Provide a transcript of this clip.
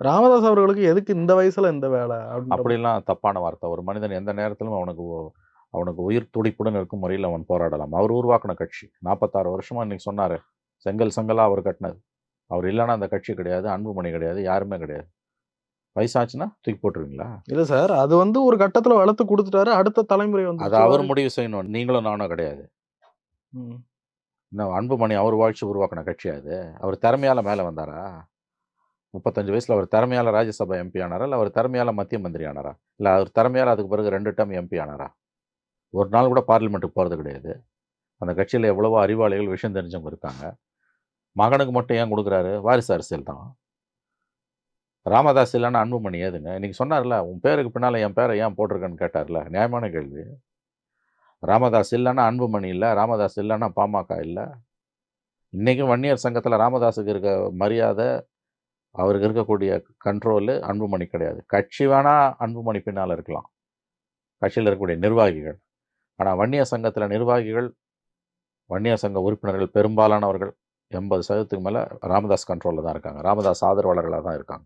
ராமதாஸ் அவர்களுக்கு எதுக்கு இந்த வயசுல இந்த வேலை? அப்படின்ற மாரி. அப்படிலாம் தப்பான வார்த்தை. ஒரு மனிதன் எந்த நேரத்திலும் அவனுக்கு உயிர் துடிப்புடன் இருக்கும் முறையில் அவன் போராடலாம். அவர் உருவாக்குன கட்சி. 46 வருஷமா இன்னைக்கு சொன்னாரு. செங்கல் செங்கலா அவர் கட்டினது. அவர் இல்லன்னா அந்த கட்சி கிடையாது. அன்புமணி கிடையாது. யாருமே கிடையாது. வயசாச்சுன்னா தூக்கி போட்டுருவீங்களா? இல்ல சார். அது வந்து ஒரு கட்டத்துல வளர்த்து குடுத்துட்டாரு. அடுத்த தலைமுறை அத வந்துருச்சு. அவர் முடிவு செய்யணும். நீங்களும் நானும் கிடையாது. ம். என்ன அன்புமணி அவர் வாழ்ச்சி உருவாக்குன கட்சியா அது? அவர் திறமையால மேல வந்தாரா? 35 வயசுல அவர் திறமையால ராஜ்யசபா எம்பி ஆனாரா? இல்ல அவர் திறமையால மத்திய மந்திரி ஆனாரா? இல்ல அவர் திறமையால அதுக்கு பிறகு 2 டெர்ம் எம்பி ஆனாரா? ஒரு நாள் கூட பார்லிமென்ட்க்கு போறது கிடையாது. அந்த கட்சியில எவ்வளவோ அறிவாளிகள், விஷயம் தெரிஞ்சவங்க இருக்காங்க. மகனுக்கு மட்டும் ஏன் குடுக்குறாரு? வாரிசு அரசியல் தான். ராமதாஸ் இல்லன்னா அன்புமணி ஏதுங்க? இன்னைக்கு சொன்னார்ல, "உன் பேருக்கு பின்னால என் பேர ஏன் போட்டிருக்கன்னு?" கேட்டார்ல. நியாயமான கேள்வி. ராமதாஸ் இல்லன்னா அன்புமணி இல்ல. ராமதாஸ் இல்லன்னா பாமக இல்ல. இன்னைக்கும் வன்னியர் சங்கத்துல ராமதாஸுக்கு இருக்க மரியாதை, அவருக்கு இருக்கக்கூடிய கண்ட்ரோலு அன்புமணிக்கு கிடையாது. கட்சி வேணா அன்புமணி பின்னால இருக்கலாம். கட்சியில இருக்கக்கூடிய நிர்வாகிகள். ஆனா வன்னியர் சங்கத்துல நிர்வாகிகள், வன்னியர் சங்க உறுப்பினர்கள் பெரும்பாலானவர்கள் 80% மேல ராமதாஸ் கண்ட்ரோல்ல தான் இருக்காங்க. ராமதாஸ் ஆதரவாளர்களா தான் இருக்காங்க.